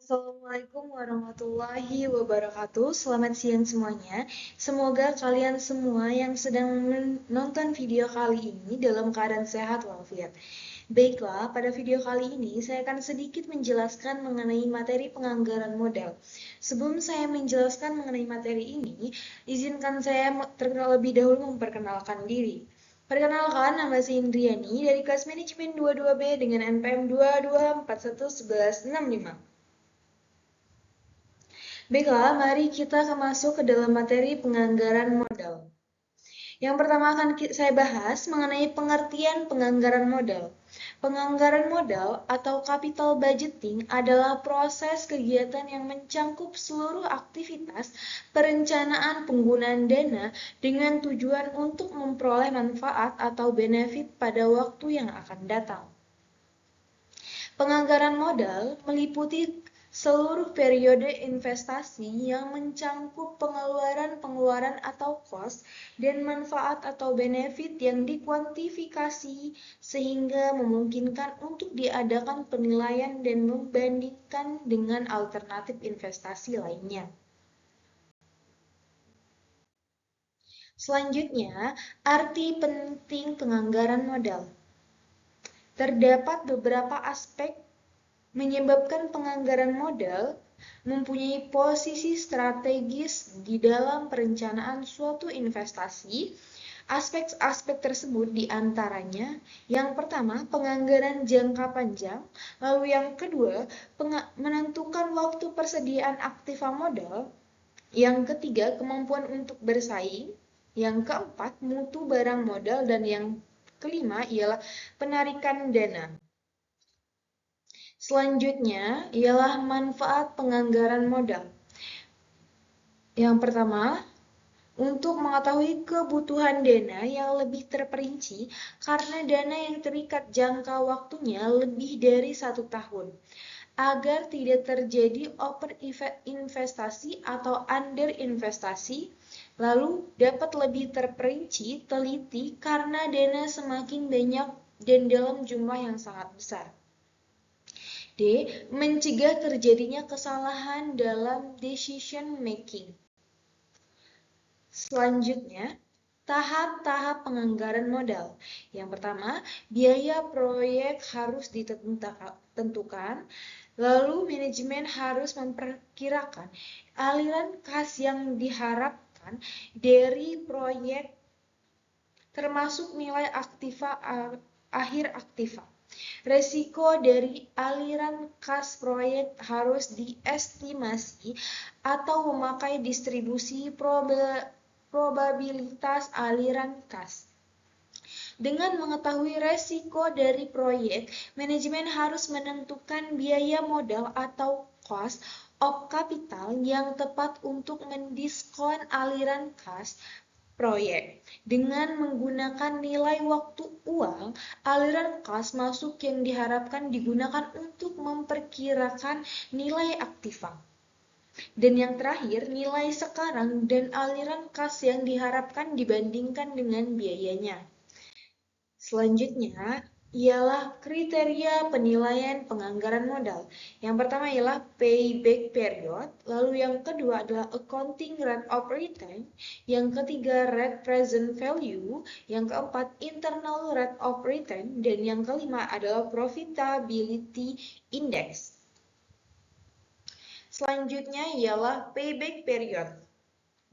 Assalamualaikum warahmatullahi wabarakatuh. Selamat siang semuanya. Semoga kalian semua yang sedang menonton video kali ini dalam keadaan sehat walafiat. Baiklah, pada video kali ini saya akan sedikit menjelaskan mengenai materi penganggaran modal. Sebelum saya menjelaskan mengenai materi ini, izinkan saya terlebih dahulu memperkenalkan diri. Perkenalkan, nama saya Indriani dari kelas manajemen 22B dengan NPM 22411165. Baiklah, mari kita masuk ke dalam materi penganggaran modal. Yang pertama akan saya bahas mengenai pengertian penganggaran modal. Penganggaran modal atau capital budgeting adalah proses kegiatan yang mencangkup seluruh aktivitas perencanaan penggunaan dana dengan tujuan untuk memperoleh manfaat atau benefit pada waktu yang akan datang. Penganggaran modal meliputi seluruh periode investasi yang mencangkup pengeluaran-pengeluaran atau cost dan manfaat atau benefit yang dikuantifikasi sehingga memungkinkan untuk diadakan penilaian dan membandingkan dengan alternatif investasi lainnya. Selanjutnya, arti penting penganggaran modal. Terdapat beberapa aspek menyebabkan penganggaran modal mempunyai posisi strategis di dalam perencanaan suatu investasi. Aspek-aspek tersebut diantaranya, yang pertama, penganggaran jangka panjang, lalu yang kedua, menentukan waktu persediaan aktiva modal, yang ketiga, kemampuan untuk bersaing, yang keempat, mutu barang modal, dan yang kelima ialah penarikan dana. Selanjutnya ialah manfaat penganggaran modal. Yang pertama, untuk mengetahui kebutuhan dana yang lebih terperinci karena dana yang terikat jangka waktunya lebih dari 1 tahun, agar tidak terjadi overinvestasi atau underinvestasi, lalu dapat lebih terperinci, teliti karena dana semakin banyak dan dalam jumlah yang sangat besar. D. Mencegah terjadinya kesalahan dalam decision making. Selanjutnya, tahap-tahap penganggaran modal. Yang pertama, biaya proyek harus ditentukan, lalu manajemen harus memperkirakan aliran kas yang diharapkan dari proyek termasuk nilai akhir aktiva. Resiko dari aliran kas proyek harus diestimasi atau memakai distribusi probabilitas aliran kas. Dengan mengetahui resiko dari proyek, manajemen harus menentukan biaya modal atau cost of capital yang tepat untuk mendiskon aliran kas proyek. Dengan menggunakan nilai waktu uang, aliran kas masuk yang diharapkan digunakan untuk memperkirakan nilai aktiva. Dan yang terakhir, nilai sekarang dan aliran kas yang diharapkan dibandingkan dengan biayanya. Selanjutnya ialah kriteria penilaian penganggaran modal. Yang pertama ialah payback period, lalu yang kedua adalah accounting rate of return, yang ketiga rate present value, yang keempat internal rate of return, dan yang kelima adalah profitability index. Selanjutnya ialah payback period.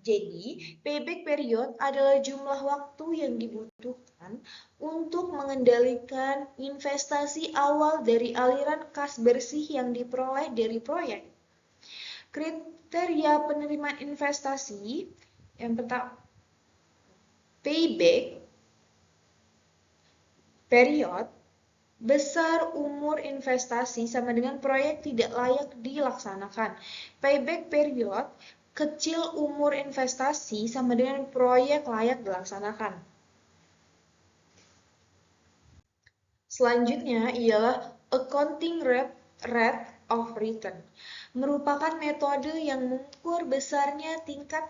Jadi, payback period adalah jumlah waktu yang dibutuhkan untuk mengendalikan investasi awal dari aliran kas bersih yang diperoleh dari proyek. Kriteria penerimaan investasi yang pertama, payback period, besar umur investasi sama dengan proyek tidak layak dilaksanakan. Payback period, kecil umur investasi sama dengan proyek layak dilaksanakan. Selanjutnya ialah accounting rate of return, merupakan metode yang mengukur besarnya tingkat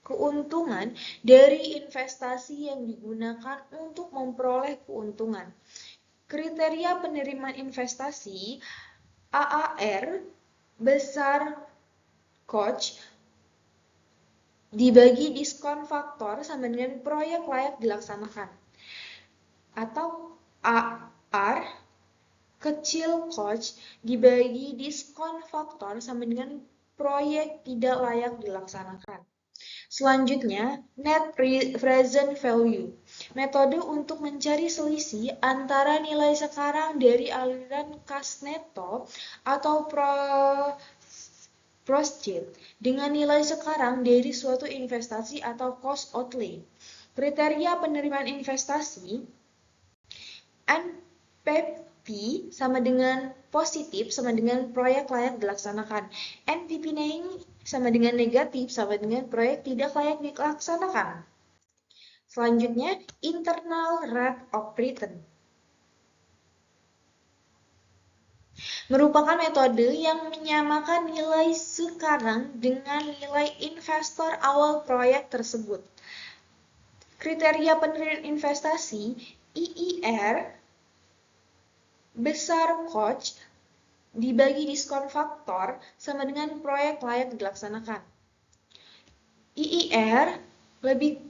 keuntungan dari investasi yang digunakan untuk memperoleh keuntungan. Kriteria penerimaan investasi AAR besar coach dibagi diskon faktor sama dengan proyek layak dilaksanakan. Atau AR kecil coach dibagi diskon faktor sama dengan proyek tidak layak dilaksanakan. Selanjutnya, net present value. Metode untuk mencari selisih antara nilai sekarang dari aliran kas neto atau proceed dengan nilai sekarang dari suatu investasi atau cost outlay. Kriteria penerimaan investasi NPV sama dengan positif sama dengan proyek layak dilaksanakan. NPV sama dengan negatif sama dengan proyek tidak layak dilaksanakan. Selanjutnya, internal rate of return. Merupakan metode yang menyamakan nilai sekarang dengan nilai investor awal proyek tersebut. Kriteria penerimaan investasi IIR besar coach dibagi diskon faktor sama dengan proyek layak dilaksanakan. IIR lebih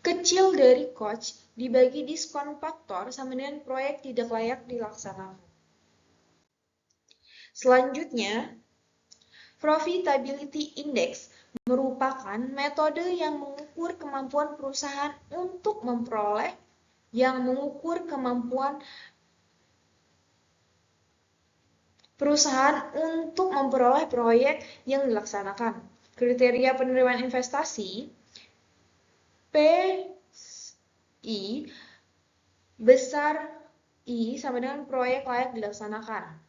kecil dari coach dibagi diskon faktor sama dengan proyek tidak layak dilaksanakan. Selanjutnya, profitability index merupakan metode yang mengukur kemampuan perusahaan untuk memperoleh proyek yang dilaksanakan. Kriteria penerimaan investasi PI besar I sama dengan proyek layak dilaksanakan.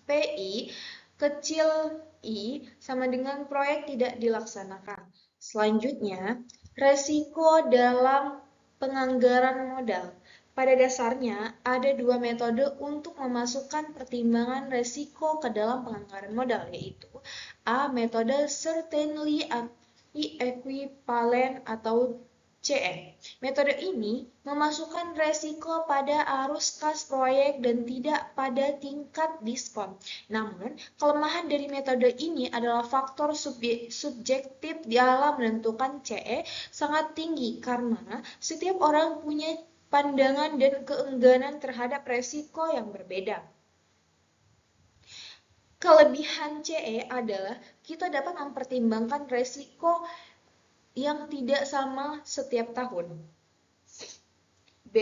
PI kecil I sama dengan proyek tidak dilaksanakan. Selanjutnya, resiko dalam penganggaran modal. Pada dasarnya, ada dua metode untuk memasukkan pertimbangan resiko ke dalam penganggaran modal, yaitu A. Metode certainly equivalent atau CE. Metode ini memasukkan resiko pada arus kas proyek dan tidak pada tingkat diskon. Namun, kelemahan dari metode ini adalah faktor subjektif dalam menentukan CE sangat tinggi karena setiap orang punya pandangan dan keengganan terhadap resiko yang berbeda. Kelebihan CE adalah kita dapat mempertimbangkan resiko yang tidak sama setiap tahun. B.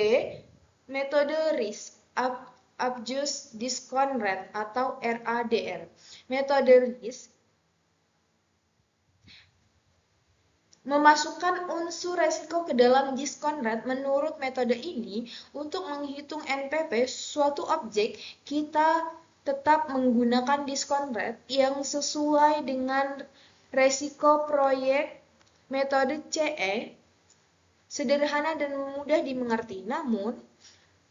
Metode risk adjusted discount rate atau RADR. Metode risk memasukkan unsur resiko ke dalam diskon rate. Menurut metode ini, untuk menghitung NPV suatu objek, kita tetap menggunakan diskon rate yang sesuai dengan resiko proyek. Metode CE sederhana dan mudah dimengerti, namun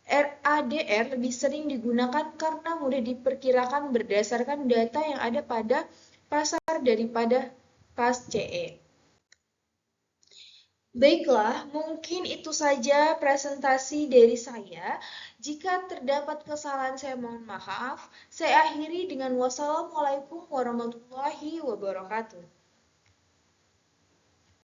RADR lebih sering digunakan karena mudah diperkirakan berdasarkan data yang ada pada pasar daripada kas CE. Baiklah, mungkin itu saja presentasi dari saya. Jika terdapat kesalahan, saya mohon maaf. Saya akhiri dengan wassalamualaikum warahmatullahi wabarakatuh.